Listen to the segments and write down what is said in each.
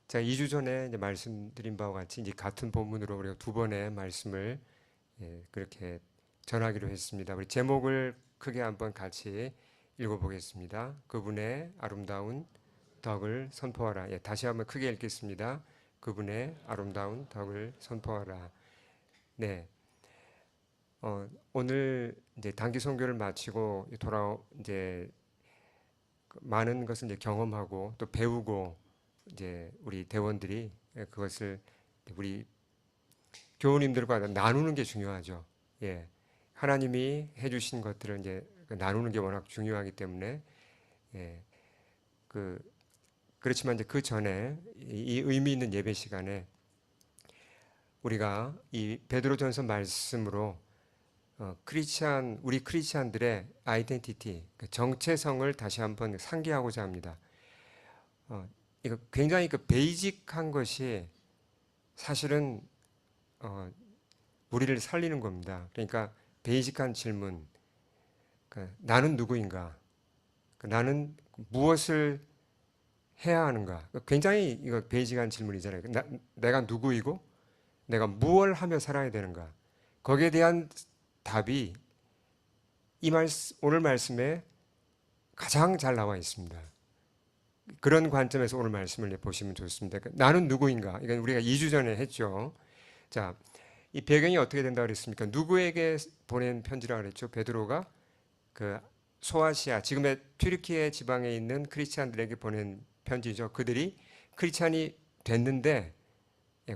자, 2주 전에 이제 말씀드린 바와 같이 이제 같은 본문으로 우리가 두 번의 말씀을 그렇게 전하기로 했습니다. 우리 제목을 크게 한번 같이 읽어보겠습니다. 그분의 아름다운 덕을 선포하라. 다시 한번 크게 읽겠습니다. 그분의 아름다운 덕을 선포하라. 네, 오늘 이제 단기 선교를 마치고 이제 많은 것을 이제 경험하고 또 배우고 이제 우리 대원들이 그것을 우리 교우님들과 나누는 게 중요하죠. 예. 하나님이 해주신 것들을 이제 나누는 게 워낙 중요하기 때문에, 예. 그렇지만 이제 그 전에 이 의미 있는 예배 시간에 우리가 이 베드로전서 말씀으로 우리 크리스찬들의 아이덴티티, 정체성을 다시 한번 상기하고자 합니다. 이거 굉장히 베이직한 것이 사실은 우리를 살리는 겁니다. 그러니까 베이직한 질문, 나는 누구인가? 나는 무엇을 해야 하는가? 굉장히 이거 베이직한 질문이잖아요. 내가 누구이고 내가 무엇을 하며 살아야 되는가? 거기에 대한 답이 오늘 말씀에 가장 잘 나와 있습니다. 그런 관점에서 오늘 말씀을 보시면 좋습니다. 나는 누구인가? 이건 우리가 2주 전에 했죠. 자, 이 배경이 어떻게 된다 그랬습니까? 누구에게 보낸 편지라고 그랬죠? 베드로가 그 소아시아, 지금의 튀르키예 지방에 있는 크리스찬들에게 보낸 편지죠. 그들이 크리스찬이 됐는데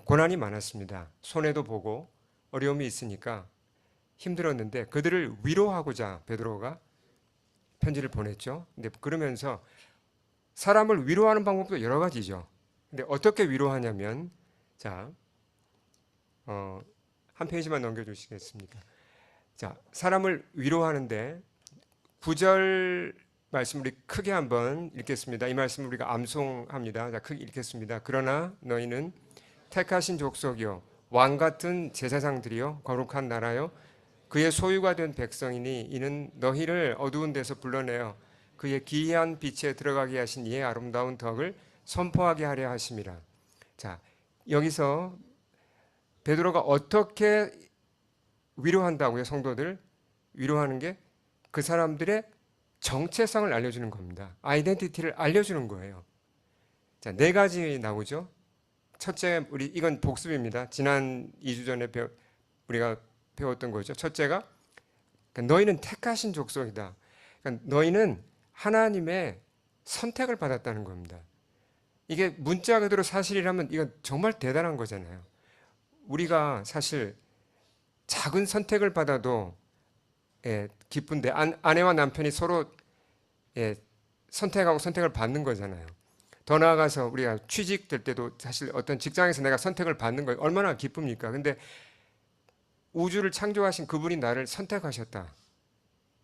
고난이 많았습니다. 손해도 보고 어려움이 있으니까 힘들었는데 그들을 위로하고자 베드로가 편지를 보냈죠. 근데 그러면서 사람을 위로하는 방법도 여러 가지죠. 근데 어떻게 위로하냐면, 자, 한 페이지만 넘겨주시겠습니까? 자, 사람을 위로하는데 9절 말씀 우리 크게 한번 읽겠습니다. 이 말씀 우리가 암송합니다. 자, 크게 읽겠습니다. 그러나 너희는 택하신 족속이요 왕 같은 제사장들이요 거룩한 나라요 그의 소유가 된 백성이니 이는 너희를 어두운 데서 불러내어 그의 기이한 빛에 들어가게 하신 이의 아름다운 덕을 선포하게 하려 하심이라. 자, 여기서 베드로가 어떻게 위로한다고요? 성도들 위로하는 게 그 사람들의 정체성을 알려주는 겁니다. 아이덴티티를 알려주는 거예요. 자, 네 가지 나오죠. 첫째, 이건 복습입니다. 지난 2주 전에 우리가 배웠던 거죠. 첫째가 너희는 택하신 족속이다. 그러니까 너희는 하나님의 선택을 받았다는 겁니다. 이게 문자 그대로 사실이라면 이건 정말 대단한 거잖아요. 우리가 사실 작은 선택을 받아도 기쁜데 아내와 남편이 서로 선택하고 선택을 받는 거잖아요. 더 나아가서 우리가 취직될 때도 사실 어떤 직장에서 내가 선택을 받는 거 얼마나 기쁩니까? 근데 우주를 창조하신 그분이 나를 선택하셨다.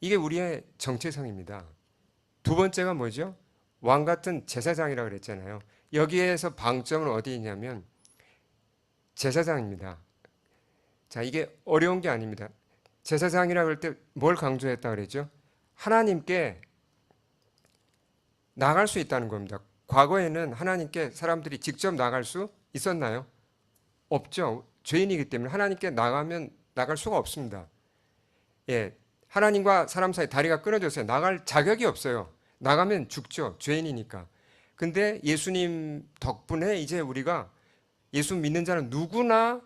이게 우리의 정체성입니다. 두 번째가 뭐죠? 왕 같은 제사장이라고 그랬잖아요. 여기에서 방점은 어디 있냐면 제사장입니다. 자, 이게 어려운 게 아닙니다. 제사장이라고 할 때 뭘 강조했다 그랬죠? 하나님께 나갈 수 있다는 겁니다. 과거에는 하나님께 사람들이 직접 나갈 수 있었나요? 없죠. 죄인이기 때문에 하나님께 나갈 수가 없습니다. 하나님과 사람 사이 다리가 끊어졌어요. 나갈 자격이 없어요. 나가면 죽죠. 죄인이니까. 근데 예수님 덕분에 이제 우리가 예수 믿는 자는 누구나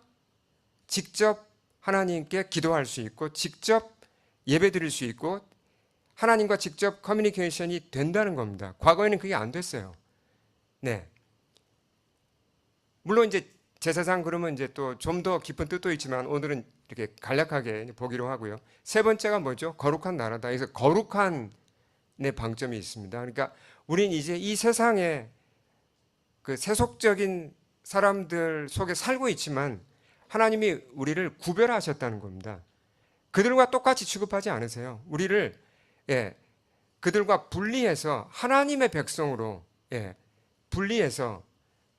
직접 하나님께 기도할 수 있고 직접 예배 드릴 수 있고 하나님과 직접 커뮤니케이션이 된다는 겁니다. 과거에는 그게 안 됐어요. 네. 물론 이제 제사장 그러면 이제 또 좀 더 깊은 뜻도 있지만 오늘은 이렇게 간략하게 보기로 하고요. 세 번째가 뭐죠? 거룩한 나라다. 그래서 거룩한 내 방점이 있습니다. 그러니까 우린 이제 이 세상에 그 세속적인 사람들 속에 살고 있지만 하나님이 우리를 구별하셨다는 겁니다. 그들과 똑같이 취급하지 않으세요. 우리를 그들과 분리해서 하나님의 백성으로 분리해서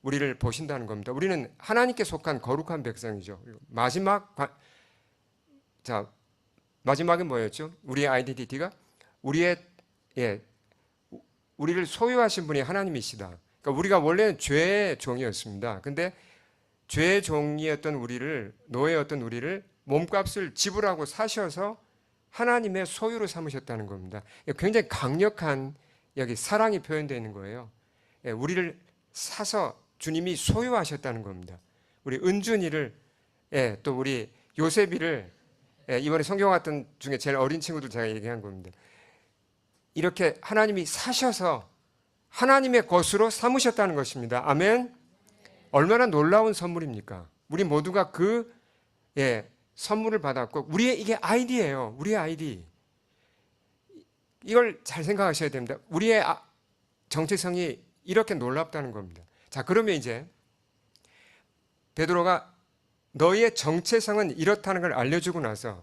우리를 보신다는 겁니다. 우리는 하나님께 속한 거룩한 백성이죠. 마지막은 뭐였죠? 우리의 아이덴티티가 우리를 소유하신 분이 하나님이시다. 그러니까 우리가 원래는 죄의 종이었습니다. 근데 죄의 종이었던 우리를, 노예였던 우리를 몸값을 지불하고 사셔서 하나님의 소유로 삼으셨다는 겁니다. 굉장히 강력한 여기 사랑이 표현되어 있는 거예요. 우리를 사서 주님이 소유하셨다는 겁니다. 우리 은준이를, 또 우리 요셉이를, 이번에 성경 왔던 중에 제일 어린 친구들 제가 얘기한 겁니다. 이렇게 하나님이 사셔서 하나님의 것으로 삼으셨다는 것입니다. 아멘. 얼마나 놀라운 선물입니까? 우리 모두가 그 선물을 받았고, 우리의 이게 아이디예요. 우리의 아이디. 이걸 잘 생각하셔야 됩니다. 우리의 정체성이 이렇게 놀랍다는 겁니다. 자, 그러면 이제 베드로가 너희의 정체성은 이렇다는 걸 알려주고 나서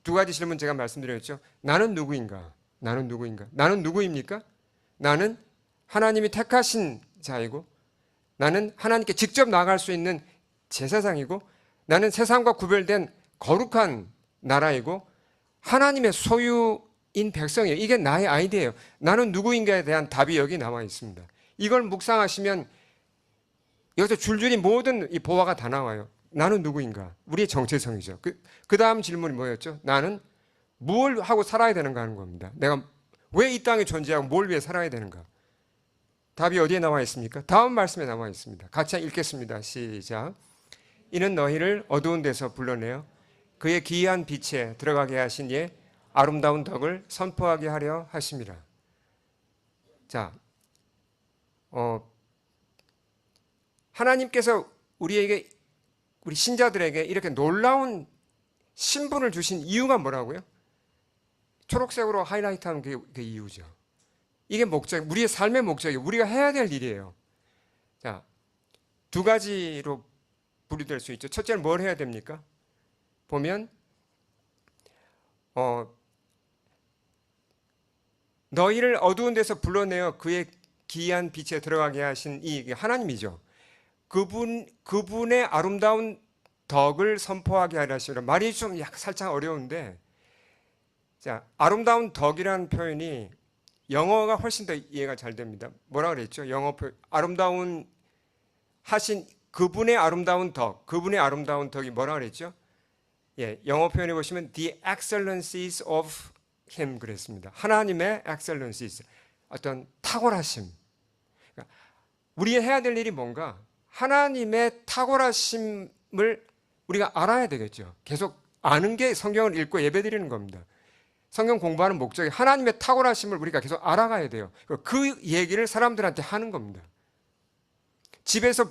두 가지 질문 제가 말씀드렸죠. 나는 누구인가? 나는 누구인가? 나는 누구입니까? 나는 하나님이 택하신 자이고, 나는 하나님께 직접 나아갈 수 있는 제사장이고, 나는 세상과 구별된 거룩한 나라이고, 하나님의 소유인 백성이에요. 이게 나의 아이디예요. 나는 누구인가에 대한 답이 여기 나와 있습니다. 이걸 묵상하시면 여기서 줄줄이 모든 이 보화가 다 나와요. 나는 누구인가? 우리의 정체성이죠. 그 다음 질문이 뭐였죠? 나는 뭘 하고 살아야 되는가 하는 겁니다. 내가 왜 이 땅에 존재하고 뭘 위해 살아야 되는가? 답이 어디에 나와 있습니까? 다음 말씀에 나와 있습니다. 같이 읽겠습니다. 시작. 이는 너희를 어두운 데서 불러내어 그의 기이한 빛에 들어가게 하신 이의 아름다운 덕을 선포하게 하려 하심이라. 자, 하나님께서 우리에게, 우리 신자들에게 이렇게 놀라운 신분을 주신 이유가 뭐라고요? 초록색으로 하이라이트하는 그 이유죠. 이게 목적, 우리의 삶의 목적이에요. 우리가 해야 될 일이에요. 자, 두 가지로 분류될 수 있죠. 첫째는 뭘 해야 됩니까? 보면 너희를 어두운 데서 불러내어 그의 기이한 빛에 들어가게 하신 이 하나님이죠. 그분의 아름다운 덕을 선포하게 하려 하시라. 말이 좀 살짝 어려운데, 자, 아름다운 덕이라는 표현이 영어가 훨씬 더 이해가 잘 됩니다. 뭐라 그랬죠? 영어 표현, 아름다운 하신 그분의 아름다운 덕, 그분의 아름다운 덕이 뭐라 그랬죠? 영어 표현에 보시면 the excellencies of him 그랬습니다. 하나님의 excellencies, 어떤 탁월하심. 그러니까 우리가 해야 될 일이 뭔가? 하나님의 탁월하심을 우리가 알아야 되겠죠. 계속 아는 게 성경을 읽고 예배드리는 겁니다. 성경 공부하는 목적이 하나님의 탁월하심을 우리가 계속 알아가야 돼요. 그 얘기를 사람들한테 하는 겁니다. 집에서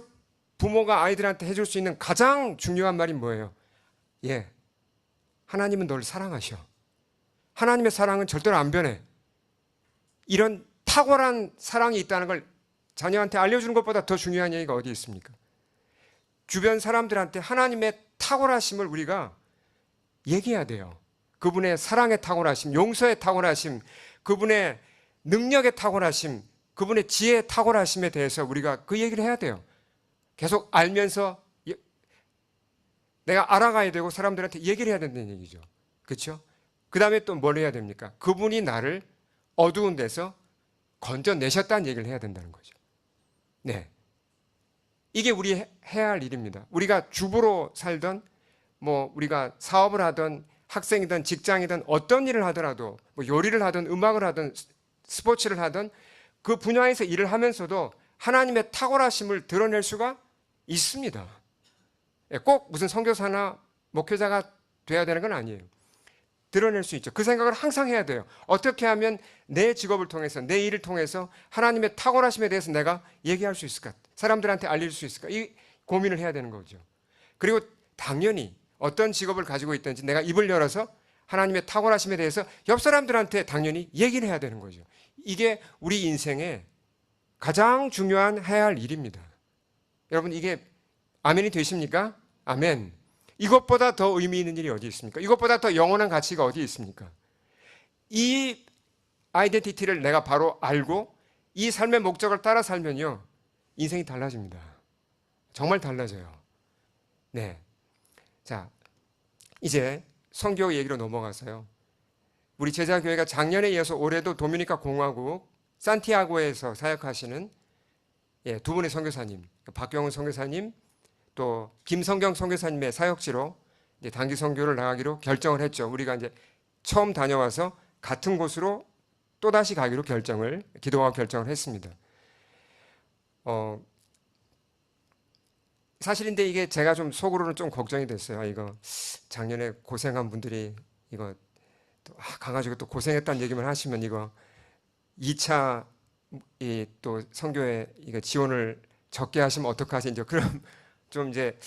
부모가 아이들한테 해줄 수 있는 가장 중요한 말이 뭐예요? 하나님은 널 사랑하셔. 하나님의 사랑은 절대로 안 변해. 이런 탁월한 사랑이 있다는 걸 자녀한테 알려주는 것보다 더 중요한 얘기가 어디 있습니까? 주변 사람들한테 하나님의 탁월하심을 우리가 얘기해야 돼요. 그분의 사랑의 탁월하심, 용서의 탁월하심, 그분의 능력의 탁월하심, 그분의 지혜의 탁월하심에 대해서 우리가 그 얘기를 해야 돼요. 계속 알면서 내가 알아가야 되고 사람들한테 얘기를 해야 된다는 얘기죠. 그렇죠? 그 다음에 또 뭘 해야 됩니까? 그분이 나를 어두운 데서 건져내셨다는 얘기를 해야 된다는 거죠. 네, 이게 우리 해야 할 일입니다. 우리가 주부로 살던, 우리가 사업을 하던, 학생이든 직장이든 어떤 일을 하더라도, 요리를 하든 음악을 하든 스포츠를 하든 그 분야에서 일을 하면서도 하나님의 탁월하심을 드러낼 수가 있습니다. 꼭 무슨 선교사나 목회자가 돼야 되는 건 아니에요. 드러낼 수 있죠. 그 생각을 항상 해야 돼요. 어떻게 하면 내 직업을 통해서, 내 일을 통해서 하나님의 탁월하심에 대해서 내가 얘기할 수 있을까? 사람들한테 알릴 수 있을까? 이 고민을 해야 되는 거죠. 그리고 당연히 어떤 직업을 가지고 있든지 내가 입을 열어서 하나님의 탁월하심에 대해서 옆 사람들한테 당연히 얘기를 해야 되는 거죠. 이게 우리 인생의 가장 중요한 해야 할 일입니다. 여러분, 이게 아멘이 되십니까? 아멘. 이것보다 더 의미 있는 일이 어디 있습니까? 이것보다 더 영원한 가치가 어디 있습니까? 이 아이덴티티를 내가 바로 알고 이 삶의 목적을 따라 살면요, 인생이 달라집니다. 정말 달라져요. 네. 자, 이제 선교 얘기로 넘어가서요. 우리 제자교회가 작년에 이어서 올해도 도미니카 공화국 산티아고에서 사역하시는 예, 두 분의 선교사님, 박경훈 선교사님 또 김성경 선교사님의 사역지로 이제 단기 선교를 나가기로 결정을 했죠. 우리가 이제 처음 다녀와서 같은 곳으로 또 다시 가기로 기도하고 결정을 했습니다. 사실인데 이게 제가 좀 속으로는 좀 걱정이 됐어요. 이거 작년에 고생한 분들이 이거 또 가가지고 또 고생했다는 얘기만 하시면 이거 2차 또 선교에 이거 지원을 적게 하시면 어떡하지? 이제 그럼 좀 이제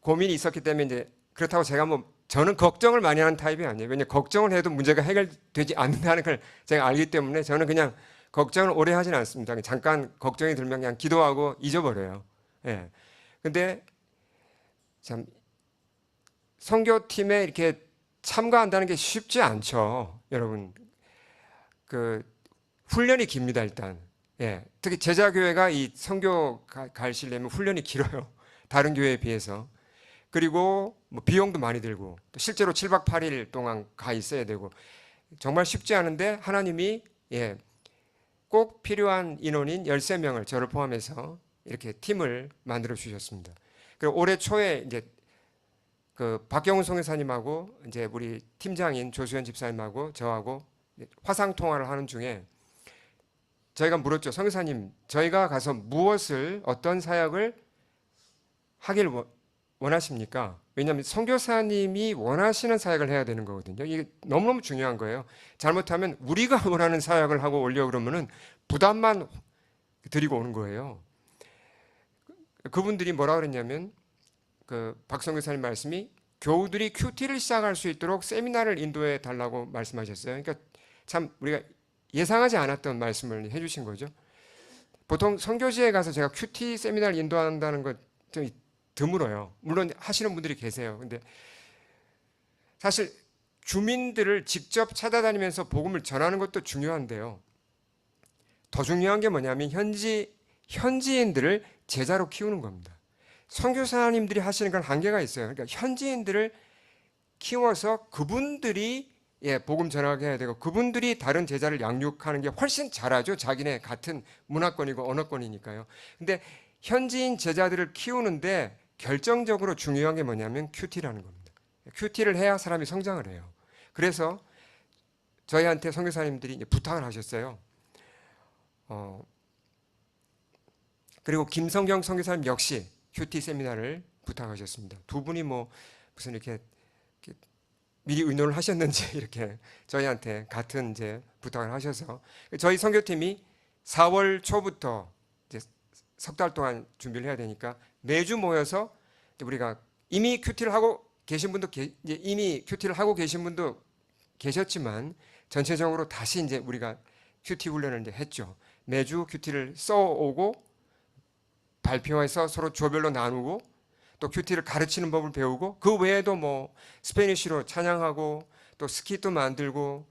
고민이 있었기 때문에 이제 그렇다고 제가 저는 걱정을 많이 하는 타입이 아니에요. 왜냐하면 걱정을 해도 문제가 해결되지 않는다는 걸 제가 알기 때문에 저는 그냥 걱정을 오래 하진 않습니다. 잠깐 걱정이 들면 그냥 기도하고 잊어버려요. 예. 근데 참 선교팀에 이렇게 참가한다는 게 쉽지 않죠, 여러분. 그 훈련이 깁니다, 일단. 예. 특히 제자교회가 이 선교 가시려면 훈련이 길어요. 다른 교회에 비해서. 그리고 뭐 비용도 많이 들고 또 실제로 7박 8일 동안 가 있어야 되고 정말 쉽지 않은데 하나님이 꼭 필요한 인원인 13명을 저를 포함해서 이렇게 팀을 만들어 주셨습니다. 그리고 올해 초에 이제 그 박경훈 선교사님하고 이제 우리 팀장인 조수현 집사님하고 저하고 화상 통화를 하는 중에 저희가 물었죠. 선교사님, 저희가 가서 어떤 사역을 하길 원하십니까? 왜냐하면 선교사님이 원하시는 사역을 해야 되는 거거든요. 이게 너무너무 중요한 거예요. 잘못하면 우리가 원하는 사역을 하고 오려고 그러면은 부담만 드리고 오는 거예요. 그분들이 뭐라 그랬냐면 그 박 선교사님 말씀이 교우들이 큐티를 시작할 수 있도록 세미나를 인도해 달라고 말씀하셨어요. 그러니까 참 우리가 예상하지 않았던 말씀을 해주신 거죠. 보통 선교지에 가서 제가 큐티 세미나를 인도한다는 것 좀 드물어요. 물론 하시는 분들이 계세요. 근데 사실 주민들을 직접 찾아다니면서 복음을 전하는 것도 중요한데요. 더 중요한 게 뭐냐면 현지인들을 제자로 키우는 겁니다. 선교사님들이 하시는 건 한계가 있어요. 그러니까 현지인들을 키워서 그분들이 복음 전하게 해야 되고 그분들이 다른 제자를 양육하는 게 훨씬 잘하죠. 자기네 같은 문화권이고 언어권이니까요. 근데 현지인 제자들을 키우는데 결정적으로 중요한 게 뭐냐면 큐티라는 겁니다. 큐티를 해야 사람이 성장을 해요. 그래서 저희한테 선교사님들이 이제 부탁을 하셨어요. 그리고 김성경 선교사님 역시 큐티 세미나를 부탁하셨습니다. 두 분이 무슨 이렇게 미리 의논을 하셨는지 이렇게 저희한테 같은 이제 부탁을 하셔서 저희 선교팀이 4월 초부터 이제 석 달 동안 준비를 해야 되니까 매주 모여서 우리가 이미 큐티를 하고 계신 분도 이미 큐티를 하고 계신 분도 계셨지만 전체적으로 다시 이제 우리가 큐티 훈련을 이제 했죠. 매주 큐티를 써오고 발표해서 서로 조별로 나누고 또 큐티를 가르치는 법을 배우고 그 외에도 스페니쉬로 찬양하고 또 스킷도 만들고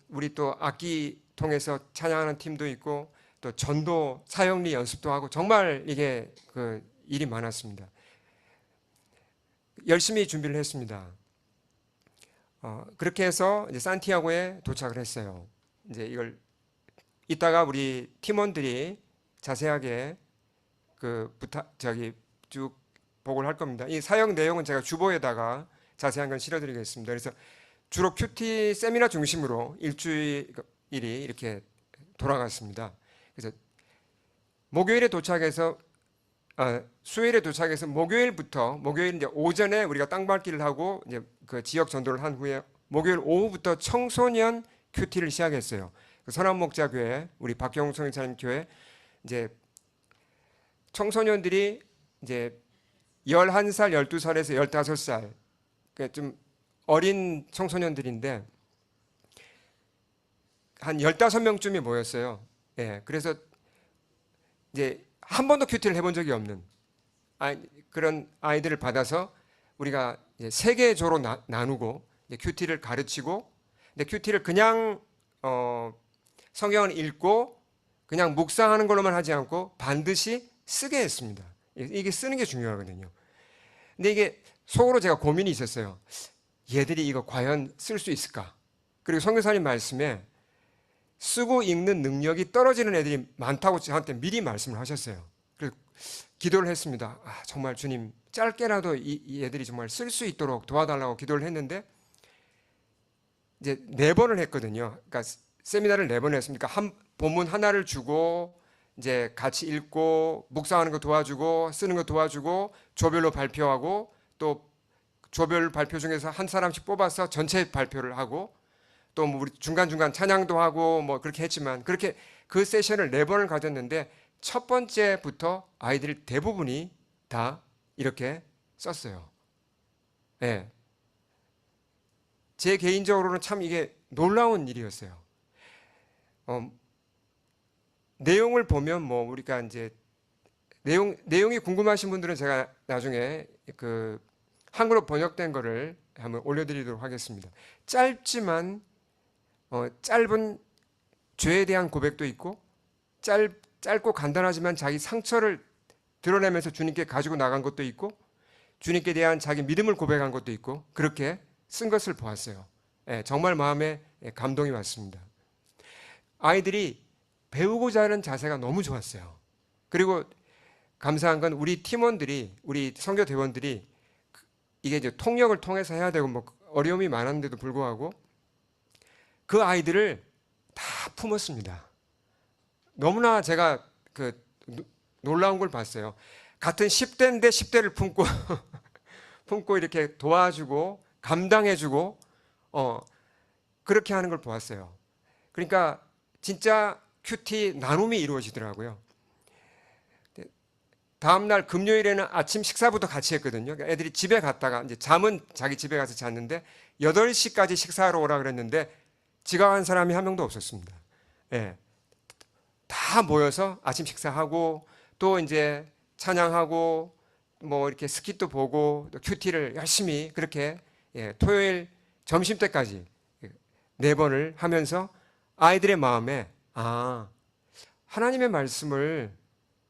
우리 또 악기 통해서 찬양하는 팀도 있고 또 전도 사역리 연습도 하고 정말 이게 그 일이 많았습니다. 열심히 준비를 했습니다. 그렇게 해서 이제 산티아고에 도착을 했어요. 이제 이걸 이따가 우리 팀원들이 자세하게 쭉 보고를 할 겁니다. 이 사역 내용은 제가 주보에다가 자세한 건 실어드리겠습니다. 그래서 주로 큐티 세미나 중심으로 일주일이 이렇게 돌아갔습니다. 그래서 수요일에 도착해서 목요일 이제 오전에 우리가 땅밟기를 하고 이제 그 지역 전도를 한 후에 목요일 오후부터 청소년 큐티를 시작했어요. 그 선한목자교회 우리 박경웅 선교사님 교회 이제 청소년들이 이제 11살, 12살에서 15살 그러니까 좀 어린 청소년들인데 한 15명쯤이 모였어요. 그래서 이제 한 번도 큐티를 해본 적이 없는 그런 아이들을 받아서 우리가 이제 3개 조로 나누고 이제 큐티를 가르치고 근데 큐티를 그냥 성경을 읽고 그냥 묵상하는 걸로만 하지 않고 반드시 쓰게 했습니다. 이게 쓰는 게 중요하거든요. 근데 이게 속으로 제가 고민이 있었어요. 얘들이 이거 과연 쓸 수 있을까? 그리고 선교사님 말씀에 쓰고 읽는 능력이 떨어지는 애들이 많다고 저한테 미리 말씀을 하셨어요. 그래서 기도를 했습니다. 정말 주님 짧게라도 이 애들이 정말 쓸 수 있도록 도와달라고 기도를 했는데 이제 4번을 했거든요. 그러니까 세미나를 4번 했으니까 한 본문 하나를 주고 이제 같이 읽고 묵상하는 거 도와주고 쓰는 거 도와주고 조별로 발표하고 또 조별 발표 중에서 한 사람씩 뽑아서 전체 발표를 하고 또 뭐 우리 중간중간 찬양도 하고 뭐 그렇게 했지만 그렇게 그 세션을 4번을 가졌는데 첫 번째부터 아이들 대부분이 다 이렇게 썼어요. 예. 제 개인적으로는 참 이게 놀라운 일이었어요. 내용을 보면 뭐 우리가 이제 내용이 궁금하신 분들은 제가 나중에 그 한글로 번역된 거를 한번 올려드리도록 하겠습니다. 짧지만 짧은 죄에 대한 고백도 있고 짧고 간단하지만 자기 상처를 드러내면서 주님께 가지고 나간 것도 있고 주님께 대한 자기 믿음을 고백한 것도 있고 그렇게 쓴 것을 보았어요. 정말 마음에 감동이 왔습니다. 아이들이 배우고자 하는 자세가 너무 좋았어요. 그리고 감사한 건 우리 팀원들이 우리 선교 대원들이 이게 이제 통역을 통해서 해야 되고 뭐 어려움이 많았는데도 불구하고 그 아이들을 다 품었습니다. 너무나 제가 그 놀라운 걸 봤어요. 같은 10대인데 10대를 품고 품고 이렇게 도와주고 감당해주고 그렇게 하는 걸 보았어요. 그러니까 진짜 큐티 나눔이 이루어지더라고요. 다음날 금요일에는 아침 식사부터 같이 했거든요. 그러니까 애들이 집에 갔다가 이제 잠은 자기 집에 가서 잤는데 8시까지 식사하러 오라 그랬는데 지각한 사람이 한 명도 없었습니다. 예. 다 모여서 아침 식사하고 또 이제 찬양하고 뭐 이렇게 스킷도 보고 또 큐티를 열심히 그렇게 토요일 점심 때까지 4번을 하면서 아이들의 마음에 하나님의 말씀을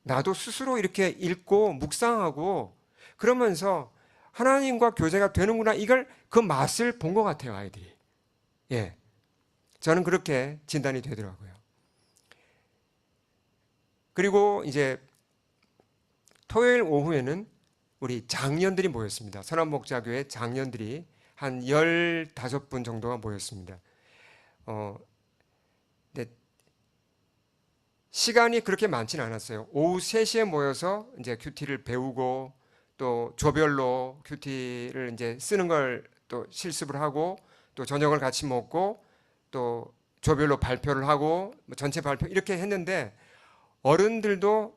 나도 스스로 이렇게 읽고 묵상하고 그러면서 하나님과 교제가 되는구나 이걸 그 맛을 본 것 같아요 아이들이. 예, 저는 그렇게 진단이 되더라고요. 그리고 이제 토요일 오후에는 우리 장년들이 모였습니다. 선한목자교회 장년들이 한 15분 정도가 모였습니다. 시간이 그렇게 많지는 않았어요. 오후 3시에 모여서 이제 큐티를 배우고 또 조별로 큐티를 이제 쓰는 걸 또 실습을 하고 또 저녁을 같이 먹고 또 조별로 발표를 하고 전체 발표 이렇게 했는데 어른들도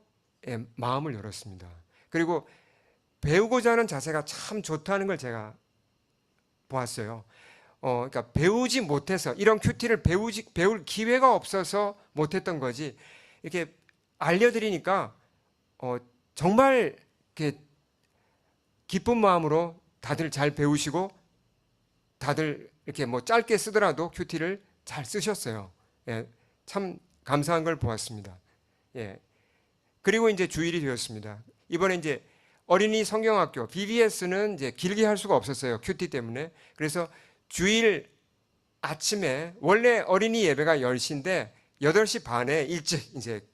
마음을 열었습니다. 그리고 배우고자 하는 자세가 참 좋다는 걸 제가 보았어요. 그러니까 배우지 못해서 이런 큐티를 배울 기회가 없어서 못했던 거지. 이렇게 알려드리니까 정말 이렇게 기쁜 마음으로 다들 잘 배우시고 다들 이렇게 뭐 짧게 쓰더라도 큐티를 잘 쓰셨어요. 예, 참 감사한 걸 보았습니다. 예. 그리고 이제 주일이 되었습니다. 이번에 이제 어린이 성경학교 BBS는 이제 길게 할 수가 없었어요. 큐티 때문에. 그래서 주일 아침에 원래 어린이 예배가 10시인데 8시 반에 일찍 이제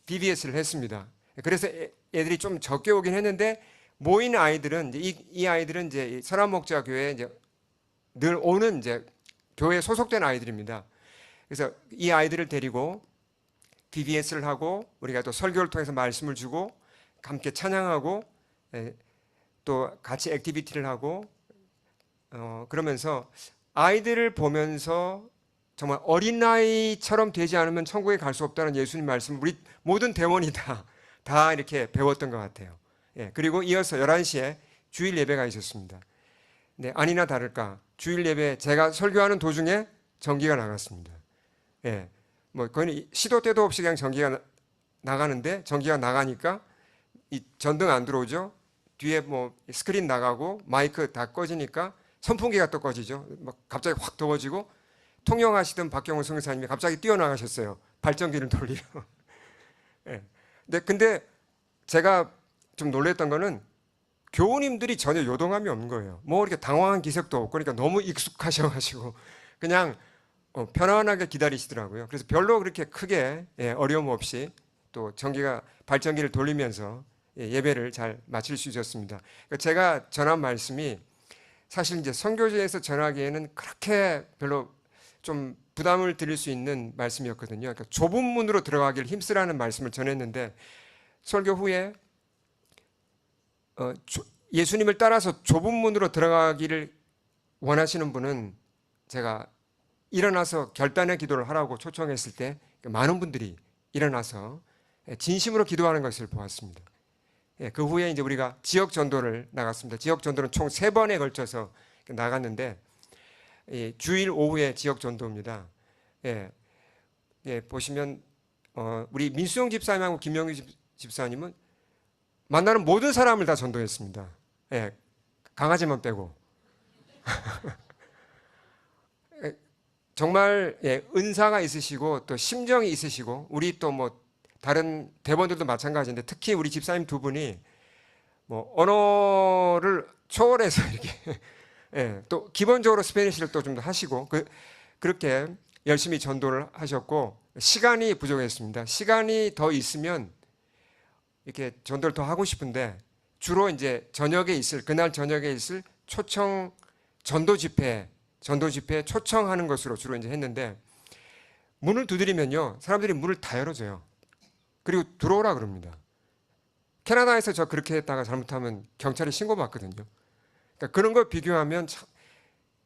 BBS를 했습니다. 그래서 애들이 좀 적게 오긴 했는데 모인 아이들은 이제 이 아이들은 이제 선한목자 교회에 이제 늘 오는 이제 교회에 소속된 아이들입니다. 그래서 이 아이들을 데리고 BBS를 하고 우리가 또 설교를 통해서 말씀을 주고 함께 찬양하고 또 같이 액티비티를 하고 그러면서 아이들을 보면서 정말 어린아이처럼 되지 않으면 천국에 갈 수 없다는 예수님 말씀 우리 모든 대원이 다 이렇게 배웠던 것 같아요. 예, 그리고 이어서 11시에 주일 예배가 있었습니다. 네, 아니나 다를까 주일 예배 제가 설교하는 도중에 전기가 나갔습니다. 예, 뭐 거의 시도 때도 없이 그냥 전기가 나가는데 전기가 나가니까 이 전등 안 들어오죠. 뒤에 뭐 스크린 나가고 마이크 다 꺼지니까 선풍기가 또 꺼지죠. 막 갑자기 확 더워지고 통영하시던 박경호 선교사님이 갑자기 뛰어나가셨어요. 발전기를 돌리러. 예. 근데 제가 좀 놀랬던 거는 교우님들이 전혀 요동함이 없는 거예요. 뭐 이렇게 당황한 기색도 없고 그러니까 너무 익숙하셔가지고 그냥 편안하게 기다리시더라고요. 그래서 별로 그렇게 크게 어려움 없이 또 발전기를 돌리면서 예배를 잘 마칠 수 있었습니다. 그러니까 제가 전한 말씀이 사실 이제 선교지에서 전하기에는 그렇게 별로 좀 부담을 드릴 수 있는 말씀이었거든요. 그러니까 좁은 문으로 들어가길 힘쓰라는 말씀을 전했는데 설교 후에 예수님을 따라서 좁은 문으로 들어가기를 원하시는 분은 제가 일어나서 결단의 기도를 하라고 초청했을 때 많은 분들이 일어나서 진심으로 기도하는 것을 보았습니다. 그 후에 이제 우리가 지역 전도를 나갔습니다. 지역 전도는 총 3번에 걸쳐서 나갔는데 주일 오후에 지역 전도입니다. 보시면 우리 민수영 집사님하고 김영규 집사님은 만나는 모든 사람을 다 전도했습니다. 강아지만 빼고. 정말 은사가 있으시고 또 심정이 있으시고 우리 또 뭐 다른 대본들도 마찬가지인데 특히 우리 집사님 2분이 뭐 언어를 초월해서 이렇게 또 기본적으로 스페니쉬를 또 좀 더 하시고 그렇게 열심히 전도를 하셨고 시간이 부족했습니다. 시간이 더 있으면 이렇게 전도를 더 하고 싶은데 주로 이제 그날 저녁에 있을 초청 전도 집회에 초청하는 것으로 주로 이제 했는데 문을 두드리면요 사람들이 문을 다 열어줘요. 그리고 들어오라 그럽니다. 캐나다에서 저 그렇게 했다가 잘못하면 경찰에 신고받거든요. 그러니까 그런 걸 비교하면 참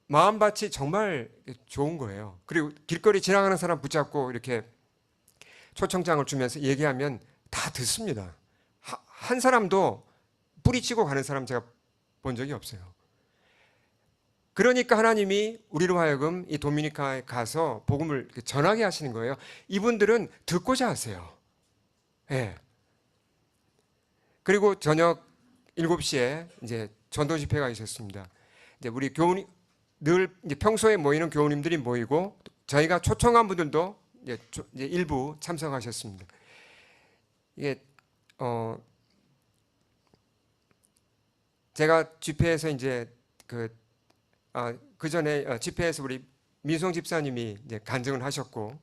마음밭이 정말 좋은 거예요. 그리고 길거리 지나가는 사람 붙잡고 이렇게 초청장을 주면서 얘기하면 다 듣습니다. 한 사람도 뿌리치고 가는 사람 제가 본 적이 없어요. 그러니까 하나님이 우리로 하여금 이 도미니카에 가서 복음을 전하게 하시는 거예요. 이분들은 듣고자 하세요. 그리고 저녁 7시에 이제 전도 집회가 있었습니다. 이제 우리 교우님 늘 이제 평소에 모이는 교우님들이 모이고 저희가 초청한 분들도 이제 일부 참석하셨습니다. 이게 제가 집회에서 이제 그 전에 집회에서 우리 민송 집사님이 이제 간증을 하셨고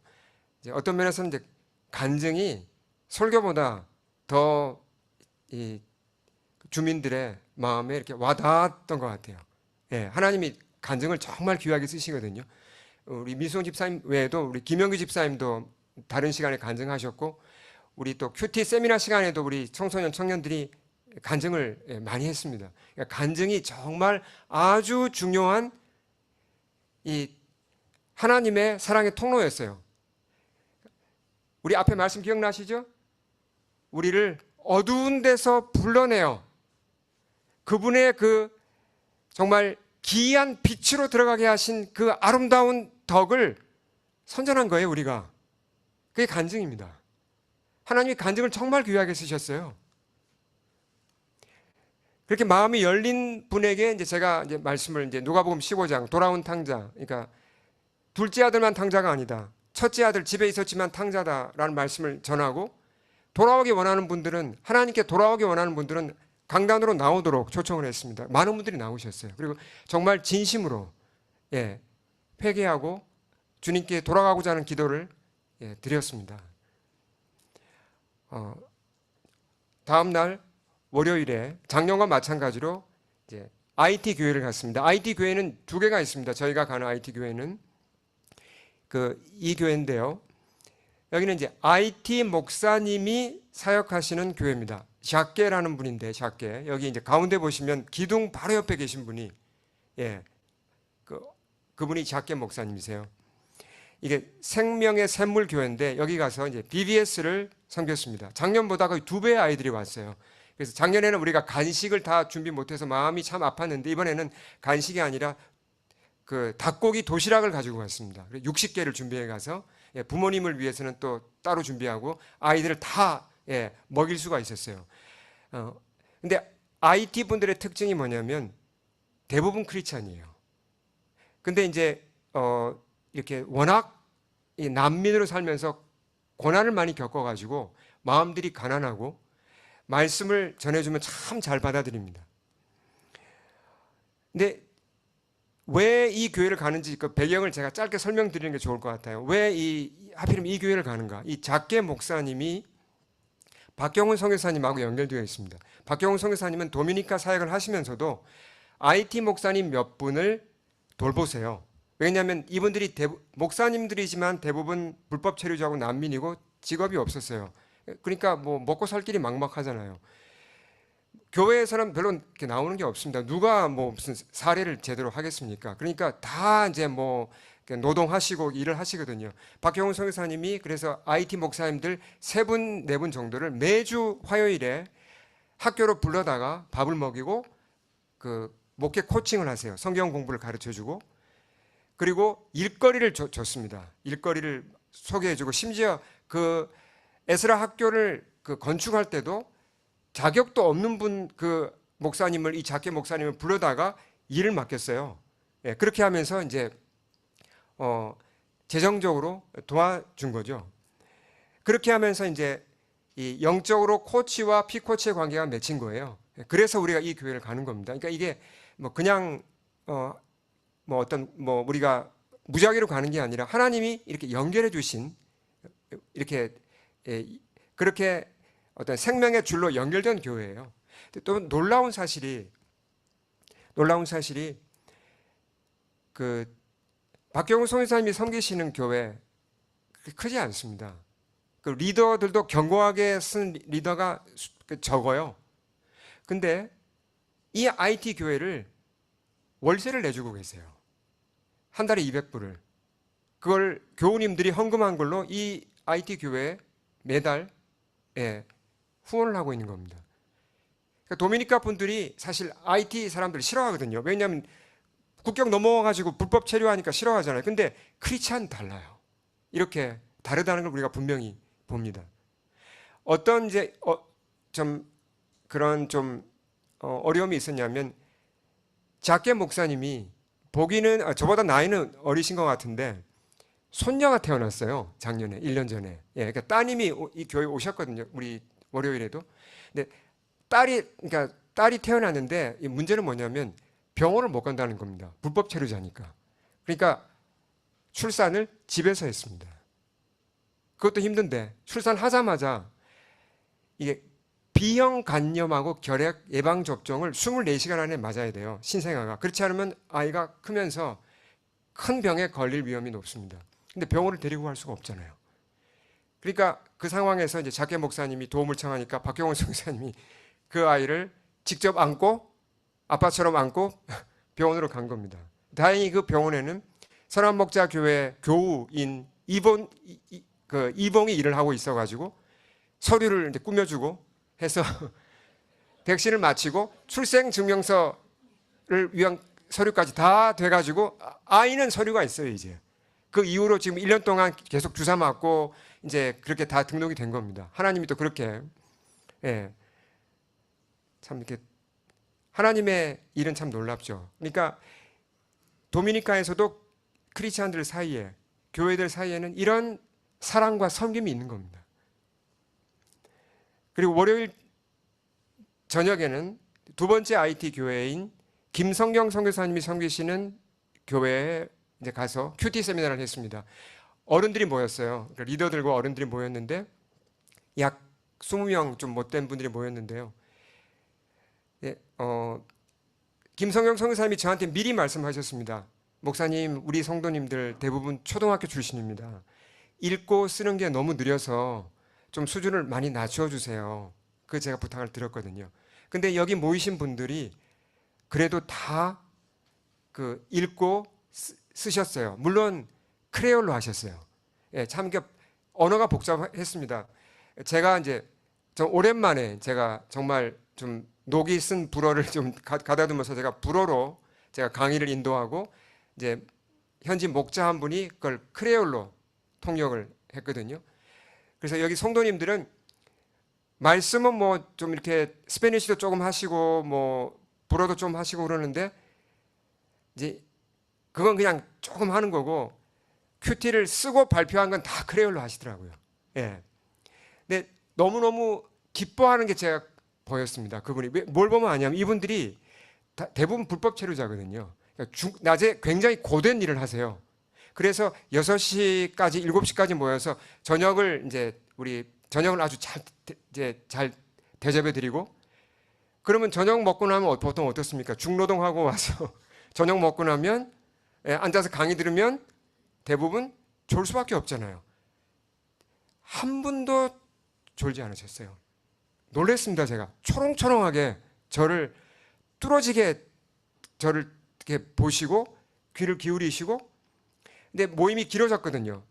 이제 어떤 면에서는 이제 간증이 설교보다 더 이 주민들의 마음에 이렇게 와닿았던 것 같아요. 하나님이 간증을 정말 귀하게 쓰시거든요. 우리 민송 집사님 외에도 우리 김영규 집사님도 다른 시간에 간증하셨고 우리 또 큐티 세미나 시간에도 우리 청소년 청년들이 간증을 많이 했습니다. 그러니까 간증이 정말 아주 중요한 이 하나님의 사랑의 통로였어요. 우리 앞에 말씀 기억나시죠? 우리를 어두운 데서 불러내어 그분의 그 정말 기이한 빛으로 들어가게 하신 그 아름다운 덕을 선전한 거예요, 우리가. 그게 간증입니다. 하나님이 간증을 정말 귀하게 쓰셨어요. 그렇게 마음이 열린 분에게 이제 제가 이제 말씀을 이제 누가복음 15장 돌아온 탕자, 그러니까 둘째 아들만 탕자가 아니다. 첫째 아들 집에 있었지만 탕자다라는 말씀을 전하고 돌아오기 원하는 분들은 하나님께 돌아오기 원하는 분들은 강단으로 나오도록 초청을 했습니다. 많은 분들이 나오셨어요. 그리고 정말 진심으로 회개하고 주님께 돌아가고자 하는 기도를 드렸습니다. 다음 날 월요일에 작년과 마찬가지로 이제 IT 교회를 갔습니다. IT 교회는 2개가 있습니다. 저희가 가는 IT 교회는 이 교회인데요. 여기는 이제 IT 목사님이 사역하시는 교회입니다. 샤케라는 분인데 샤케 여기 이제 가운데 보시면 기둥 바로 옆에 계신 분이 그분이 샤케 목사님이세요. 이게 생명의 샘물 교회인데 여기 가서 이제 BBS를 섬겼습니다. 작년보다 거의 2배의 아이들이 왔어요. 그래서 작년에는 우리가 간식을 다 준비 못해서 마음이 참 아팠는데 이번에는 간식이 아니라 그 닭고기 도시락을 가지고 갔습니다. 60개를 준비해 가서 부모님을 위해서는 또 따로 준비하고 아이들을 다 먹일 수가 있었어요. 근데 IT 분들의 특징이 뭐냐면 대부분 크리스찬이에요. 근데 이제 이렇게 워낙 이 난민으로 살면서 고난을 많이 겪어가지고 마음들이 가난하고 말씀을 전해주면 참 잘 받아들입니다. 근데 왜 이 교회를 가는지 그 배경을 제가 짧게 설명드리는 게 좋을 것 같아요. 왜 하필이면 이 교회를 가는가? 이 작게 목사님이 박경훈 선교사님하고 연결되어 있습니다. 박경훈 선교사님은 도미니카 사역을 하시면서도 IT 목사님 몇 분을 돌보세요. 왜냐하면 이분들이 목사님들이지만 대부분 불법 체류자고 난민이고 직업이 없었어요. 그러니까 뭐 먹고 살 길이 막막하잖아요. 교회에서는 별로 이렇게 나오는 게 없습니다. 누가 뭐 무슨 사례를 제대로 하겠습니까? 그러니까 다 이제 뭐 노동하시고 일을 하시거든요. 박경훈 선교사님이 그래서 IT 목사님들 3분, 4분 정도를 매주 화요일에 학교로 불러다가 밥을 먹이고 그 목회 코칭을 하세요. 성경 공부를 가르쳐 주고 그리고 일거리를 줬습니다. 일거리를 소개해 주고 심지어 그 에스라 학교를 그 건축할 때도 자격도 없는 분 그 목사님을 이 작게 목사님을 불러다가 일을 맡겼어요. 예, 그렇게 하면서 이제 재정적으로 도와준 거죠. 그렇게 하면서 이제 이 영적으로 코치와 피코치의 관계가 맺힌 거예요. 그래서 우리가 이 교회를 가는 겁니다. 그러니까 이게 뭐 그냥 뭐 어떤 뭐 우리가 무작위로 가는 게 아니라 하나님이 이렇게 연결해 주신 이렇게 그렇게 어떤 생명의 줄로 연결된 교회예요. 또 놀라운 사실이 그 박경훈 선교사님이 섬기시는 교회 크지 않습니다. 그 리더들도 견고하게 쓴 리더가 적어요. 근데 이 IT 교회를 월세를 내주고 계세요. 한 달에 200불을. 그걸 교우님들이 헌금한 걸로 이 IT 교회에 매달 후원을 하고 있는 겁니다. 그러니까 도미니카 분들이 사실 IT 사람들을 싫어하거든요. 왜냐하면 국경 넘어가가지고 불법 체류하니까 싫어하잖아요. 근데 크리스찬은 달라요. 이렇게 다르다는 걸 우리가 분명히 봅니다. 어떤 이제 좀 그런 좀 어려움이 있었냐면 작게 목사님이 보기는 저보다 나이는 어리신 것 같은데 손녀가 태어났어요. 작년에 1년 전에. 그러니까 따님이 이 교회 오셨거든요. 우리 월요일에도. 근데 딸이 태어났는데 이 문제는 뭐냐면 병원을 못 간다는 겁니다. 불법 체류자니까. 그러니까 출산을 집에서 했습니다. 그것도 힘든데 출산하자마자 이게 B형 간염하고 결핵 예방 접종을 24시간 안에 맞아야 돼요. 신생아가. 그렇지 않으면 아이가 크면서 큰 병에 걸릴 위험이 높습니다. 근데 병원을 데리고 갈 수가 없잖아요. 그러니까 그 상황에서 이제 작게 목사님이 도움을 청하니까 박경원 선교사님이 그 아이를 직접 안고 아빠처럼 안고 병원으로 간 겁니다. 다행히 그 병원에는 선한목자교회 교우인 이봉이 일을 하고 있어가지고 서류를 이제 꾸며주고 해서 백신을 마치고 출생증명서를 위한 서류까지 다 돼가지고 아이는 서류가 있어요 이제. 그 이후로 지금 1년 동안 계속 주사 맞고 이제 그렇게 다 등록이 된 겁니다. 하나님이 또 그렇게 참 이렇게 하나님의 일은 참 놀랍죠. 그러니까 도미니카에서도 크리스찬들 사이에 교회들 사이에는 이런 사랑과 섬김이 있는 겁니다. 그리고 월요일 저녁에는 두 번째 IT 교회인 김성경 선교사님이 섬기시는 교회에 이제 가서 큐티 세미나를 했습니다. 어른들이 모였어요. 그러니까 리더들과 어른들이 모였는데 약 20명 좀 못된 분들이 모였는데요. 김성경 선교사님이 저한테 미리 말씀하셨습니다. 목사님, 우리 성도님들 대부분 초등학교 출신입니다. 읽고 쓰는 게 너무 느려서 좀 수준을 많이 낮춰 주세요. 그 제가 부탁을 드렸거든요. 근데 여기 모이신 분들이 그래도 다 그 읽고 쓰셨어요. 물론 크레올로 하셨어요. 참 언어가 복잡했습니다. 제가 이제 좀 오랜만에 제가 정말 좀 녹이 쓴 불어를 좀 가다듬어서 제가 불어로 제가 강의를 인도하고 이제 현지 목자 한 분이 그걸 크레올로 통역을 했거든요. 그래서 여기 성도님들은 말씀은 뭐 좀 이렇게 스페니쉬도 조금 하시고 뭐 불어도 좀 하시고 그러는데 이제 그건 그냥 조금 하는 거고 큐티를 쓰고 발표한 건 다 크레올로 하시더라고요. 근데 너무너무 기뻐하는 게 제가 보였습니다. 그분이 뭘 보면 아냐면 이분들이 대부분 불법 체류자거든요. 낮에 굉장히 고된 일을 하세요. 그래서 6시까지 7시까지 모여서 저녁을 아주 잘 대접해 드리고, 그러면 저녁 먹고 나면 보통 어떻습니까? 중노동하고 와서 저녁 먹고 나면 앉아서 강의 들으면 대부분 졸 수밖에 없잖아요. 한 분도 졸지 않으셨어요. 놀랬습니다. 제가 초롱초롱하게 저를 뚫어지게 저를 이렇게 보시고 귀를 기울이시고, 근데 모임이 길어졌거든요.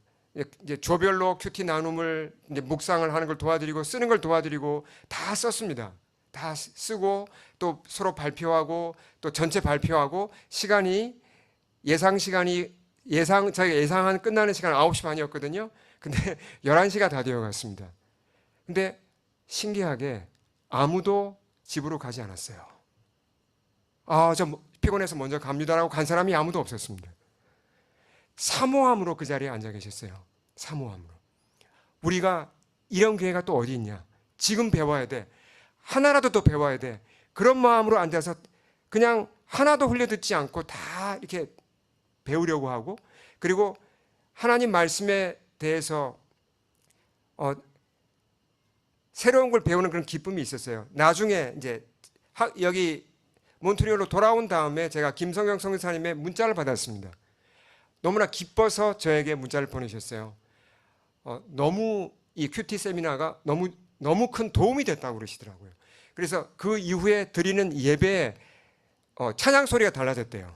이제 조별로 큐티 나눔을 이제 묵상을 하는 걸 도와드리고 쓰는 걸 도와드리고 다 썼습니다. 다 쓰고 또 서로 발표하고 또 전체 발표하고 시간이 저희가 예상한 끝나는 시간 9시 반이었거든요. 근데 11시가 다 되어 갔습니다. 근데 신기하게 아무도 집으로 가지 않았어요. 저 피곤해서 먼저 갑니다라고 간 사람이 아무도 없었습니다. 사모함으로 그 자리에 앉아 계셨어요. 사모함으로. 우리가 이런 기회가 또 어디 있냐? 지금 배워야 돼. 하나라도 더 배워야 돼. 그런 마음으로 앉아서 그냥 하나도 흘려듣지 않고 다 이렇게 배우려고 하고, 그리고 하나님 말씀에 대해서 새로운 걸 배우는 그런 기쁨이 있었어요. 나중에 이제 여기 몬트리올로 돌아온 다음에 제가 김성경 선교사님의 문자를 받았습니다. 너무나 기뻐서 저에게 문자를 보내셨어요. 너무 이 큐티 세미나가 너무 큰 도움이 됐다고 그러시더라고요. 그래서 그 이후에 드리는 예배에 찬양 소리가 달라졌대요.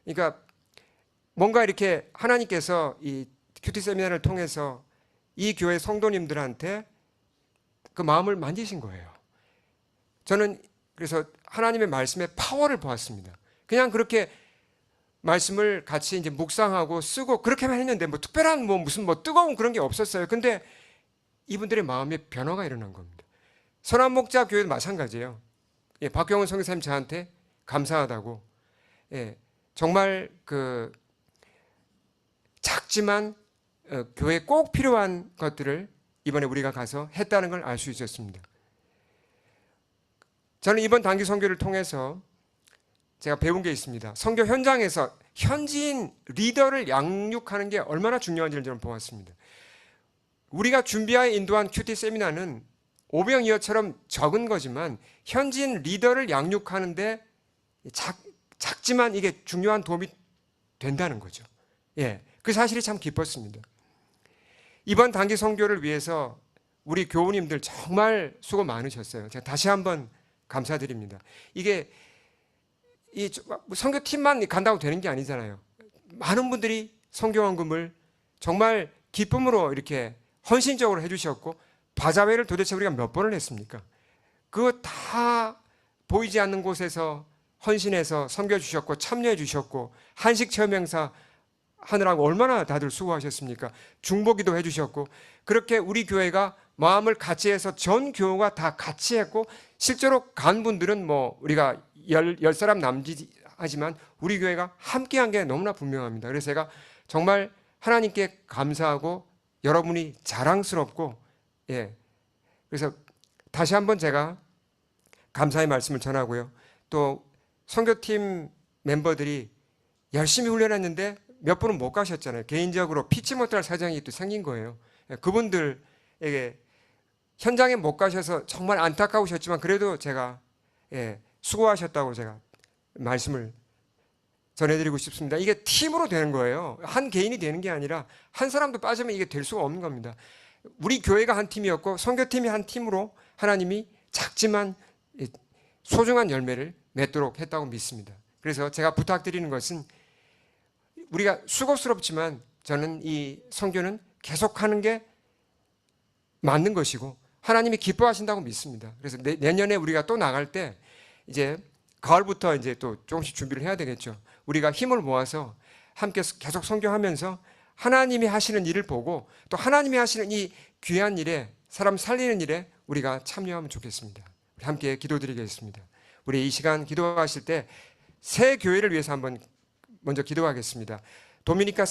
그러니까 뭔가 이렇게 하나님께서 이 큐티 세미나를 통해서 이 교회 성도님들한테 그 마음을 만지신 거예요. 저는 그래서 하나님의 말씀의 파워를 보았습니다. 그냥 그렇게 말씀을 같이 이제 묵상하고 쓰고 그렇게만 했는데 특별한 무슨 뜨거운 그런 게 없었어요. 근데 이분들의 마음에 변화가 일어난 겁니다. 선한목자 교회도 마찬가지예요. 박경훈 선교사님 저한테 감사하다고, 정말 그 작지만 교회에 꼭 필요한 것들을 이번에 우리가 가서 했다는 걸 알 수 있었습니다. 저는 이번 단기 선교를 통해서 제가 배운 게 있습니다. 선교 현장에서 현지인 리더를 양육하는 게 얼마나 중요한지를 저는 보았습니다. 우리가 준비하여 인도한 큐티 세미나는 오병이어처럼 적은 거지만 현지인 리더를 양육하는데 작지만 이게 중요한 도움이 된다는 거죠. 그 사실이 참 기뻤습니다. 이번 단기 선교를 위해서 우리 교우님들 정말 수고 많으셨어요. 제가 다시 한번 감사드립니다. 이게 이 선교팀만 간다고 되는 게 아니잖아요. 많은 분들이 선교원금을 정말 기쁨으로 이렇게 헌신적으로 해주셨고, 바자회를 도대체 우리가 몇 번을 했습니까? 그거 다 보이지 않는 곳에서 헌신해서 섬겨주셨고 참여해 주셨고, 한식 체험 행사 하느라고 얼마나 다들 수고하셨습니까? 중보기도 해주셨고, 그렇게 우리 교회가 마음을 같이 해서 전 교우가 다 같이 했고, 실제로 간 분들은 우리가 10사람 남짓 하지만 우리 교회가 함께한 게 너무나 분명합니다. 그래서 제가 정말 하나님께 감사하고 여러분이 자랑스럽고, 그래서 다시 한번 제가 감사의 말씀을 전하고요. 또 선교팀 멤버들이 열심히 훈련했는데 몇 분은 못 가셨잖아요. 개인적으로 피치 못할 사정이 또 생긴 거예요. 그분들에게 현장에 못 가셔서 정말 안타까우셨지만 그래도 제가 수고하셨다고 제가 말씀을 전해드리고 싶습니다. 이게 팀으로 되는 거예요. 한 개인이 되는 게 아니라 한 사람도 빠지면 이게 될 수가 없는 겁니다. 우리 교회가 한 팀이었고 선교팀이 한 팀으로 하나님이 작지만 소중한 열매를 맺도록 했다고 믿습니다. 그래서 제가 부탁드리는 것은, 우리가 수고스럽지만 저는 이 선교는 계속하는 게 맞는 것이고 하나님이 기뻐하신다고 믿습니다. 그래서 내년에 우리가 또 나갈 때 이제 가을부터 이제 또 조금씩 준비를 해야 되겠죠. 우리가 힘을 모아서 함께 계속 선교하면서 하나님이 하시는 일을 보고 또 하나님이 하시는 이 귀한 일에, 사람 살리는 일에 우리가 참여하면 좋겠습니다. 우리 함께 기도드리겠습니다. 우리 이 시간 기도하실 때 새 교회를 위해서 한번 먼저 기도하겠습니다. 도미니카